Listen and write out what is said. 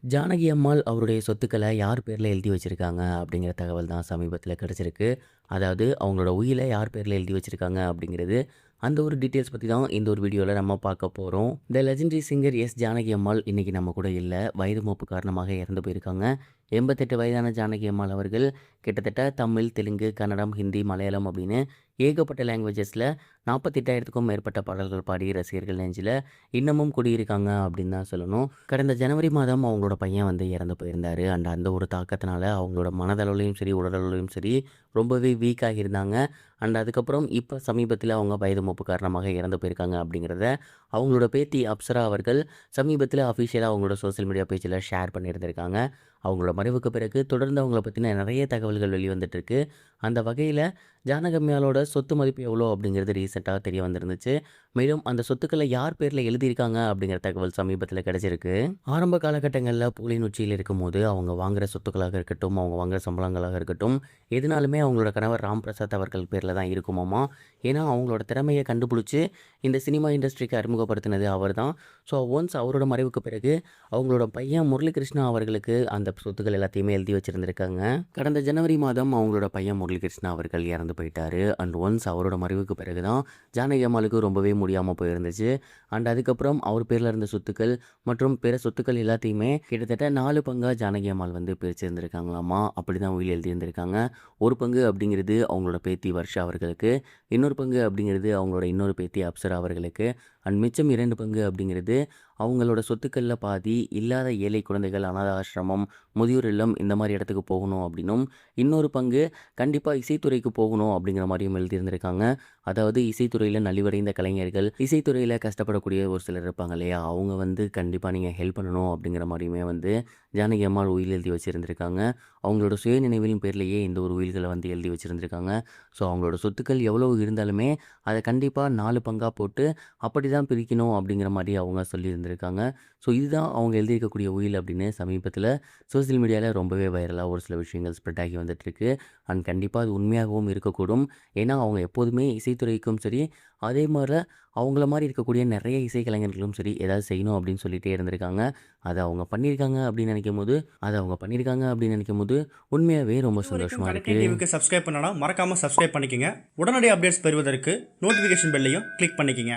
ஜானகி அம்மாள் அவருடைய சொத்துக்கள யார் பேர்ல எழுதி வச்சிருக்காங்க அப்படிங்கிற தகவல் தான் சமீபத்தில கிடைச்சிருக்கு. அதாவது அவங்களோட உயில யார் பேர்ல எழுதி வச்சிருக்காங்க அப்படிங்கிறது, அந்த ஒரு டீட்டெயில்ஸ் பத்தி தான் இந்த ஒரு வீடியோல நம்ம பார்க்க போறோம். The legendary singer S. Janaki Ammal இன்னைக்கு நம்ம கூட இல்ல. வயது மூப்பு காரணமாக இறந்து போயிருக்காங்க. 88 வயதான ஜானகி அம்மாள் அவர்கள் கிட்டத்தட்ட தமிழ், தெலுங்கு, கன்னடம், ஹிந்தி, மலையாளம் அப்படின்னு ஏகப்பட்ட லாங்குவேஜஸ்ல 48,000க்கும் மேற்பட்ட பாடல்கள் பாடி ரசிகர்கள் நெஞ்சில இன்னமும் குடியிருக்காங்க அப்படின்னு தான் சொல்லணும். கடந்த ஜனவரி மாதம் அவங்களோட பையன் வந்து இறந்து போயிருந்தாரு. அந்த ஒரு தாக்கத்தினால அவங்களோட மனதளவிலும் சரி, உடலளவிலும் சரி ரொம்பவே வீக் ஆகியிருந்தாங்க. அதுக்கப்புறம் இப்போ சமீபத்தில அவங்க வயது மூப்பு காரணமாக இறந்து போயிருக்காங்க அப்படிங்கிறத அவங்களோட பேத்தி அப்சரா அவர்கள் சமீபத்தில அஃபிஷியலா அவங்களோட சோசியல் மீடியா பேஜில ஷேர் பண்ணியிருந்திருக்காங்க. அவங்களோட மறைவுக்கு பிறகு தொடர்ந்து அவங்கள பத்தின நிறைய தகவல்கள் வெளிவந்துட்டு இருக்கு. அந்த வகையில ஜானகி அம்மாளோட சொத்து மதிப்பு எவ்வளோ அப்படிங்கிறது ரீசென்ட்டா தெரிய வந்திருந்துச்சு. மேலும் அந்த சொத்துக்கள யார் பேர்ல எழுதியிருக்காங்க அப்படிங்கிற தகவல் சமீபத்தில கிடைச்சிருக்கு. ஆரம்ப காலகட்டங்கள்ல புகழின் உச்சியில இருக்கும்போது அவங்க வாங்குற சொத்துக்களாக இருக்கட்டும், அவங்க வாங்குற சம்பளங்களாக இருக்கட்டும், எதுனாலுமே அவங்களோட கணவர் ராம் பிரசாத் அவர்கள் பேர்ல தான் இருக்குமாமா. ஏன்னா அவங்களோட திறமைய கண்டுபிடிச்சு இந்த சினிமா இண்டஸ்ட்ரிக்கு அறிமுகப்படுத்தினது அவர்தான். ஸோ ஒன்ஸ் அவரோட மறைவுக்கு பிறகு அவங்களோட பையன் முரளிகிருஷ்ணா அவர்களுக்கு அந்த சொத்துக்கள் எல்லாத்தையுமே எழுதி வச்சிருந்திருக்காங்க. கடந்த ஜனவரி மாதம் அவங்களோட பையன் முரளிகிருஷ்ணா அவர்கள் இறந்து போயிட்டாரு. ஒன்ஸ் அவரோட மறைவுக்கு பிறகு தான் ஜானகி அம்மாளுக்கு ரொம்பவே முடியாமல் போயிருந்துச்சு. அதுக்கப்புறம் அவர் பேரில் இருந்த சொத்துக்கள் மற்றும் பிற சொத்துக்கள் எல்லாத்தையுமே கிட்டத்தட்ட 4 பங்காக ஜானகி அம்மாள் வந்து பிரிச்சிருந்திருக்காங்களாமா. அப்படி தான் உயில் எழுதியிருந்திருக்காங்க. ஒரு பங்கு அப்படிங்கிறது அவங்களோட பேத்தி வர்ஷா அவர்களுக்கு, இன்னொரு பங்கு அப்படிங்கிறது அவங்களோட இன்னொரு பேத்தி அப்சரா அவர்களுக்கு, மிச்சம் 2 பங்கு அப்படிங்கிறது அவங்களோட சொத்துக்களில் பாதி இல்லாத ஏழை குழந்தைகள், அனாதை ஆசிரமம், முதியோர் இல்லம் இந்த மாதிரி இடத்துக்கு போகணும் அப்படின்னும், இன்னொரு பங்கு கண்டிப்பாக இசைத்துறைக்கு போகணும் அப்படிங்கிற மாதிரியும் எழுதியிருந்திருக்காங்க. அதாவது இசைத்துறையில் நலிவடைந்த கலைஞர்கள், இசைத்துறையில் கஷ்டப்படக்கூடிய ஒரு சிலர் இருப்பாங்க இல்லையா, அவங்க வந்து கண்டிப்பாக நீங்கள் ஹெல்ப் பண்ணணும் அப்படிங்கிற மாதிரியுமே வந்து ஜானகி அம்மாள் உயில் எழுதி வச்சுருந்துருக்காங்க. அவங்களோட சுய நினைவின் பேர்லேயே இந்த ஒரு உயில்களை வந்து எழுதி வச்சுருந்துருக்காங்க. ஸோ அவங்களோட சொத்துக்கள் எவ்வளவு இருந்தாலுமே அதை கண்டிப்பாக 4 பங்காக போட்டு அப்படி தான் பிரிக்கணும் அப்படிங்கிற மாதிரி அவங்க சொல்லியிருந்திருக்காங்க. ஸோ இதுதான் அவங்க எழுதியிருக்கக்கூடிய உயில் அப்படின்னு சமீபத்தில் சோசியல் மீடியாவில் ரொம்பவே வைரலாக ஒரு சில விஷயங்கள் ஸ்ப்ரெட் ஆகி வந்துட்டுருக்கு. கண்டிப்பாக அது உண்மையாகவும் இருக்கக்கூடும். ஏன்னா அவங்க எப்போதுமே இசைத்துறைக்கும் சரி, அதே மாதிரி அவங்கள மாதிரி இருக்கக்கூடிய நிறைய இசைக்கலைஞர்களும் சரி ஏதாவது செய்யணும் அப்படின்னு சொல்லிகிட்டே இருந்திருக்காங்க. அதை அவங்க பண்ணியிருக்காங்க அப்படின்னு நினைக்கும் போது உண்மையாகவே ரொம்ப இதுவரைக்கும் சந்தோஷமாக கனெக்டிங் இருக்குது. டிவிக்கு சப்ஸ்கிரைப் பண்ணனா மறக்காம சப்ஸ்கிரைப் பண்ணிக்கங்க. உடனடி அப்டேட்ஸ் பெறுவதற்கு நோட்டிஃபிகேஷன் பெல்லையும் கிளிக் பண்ணிக்கங்க.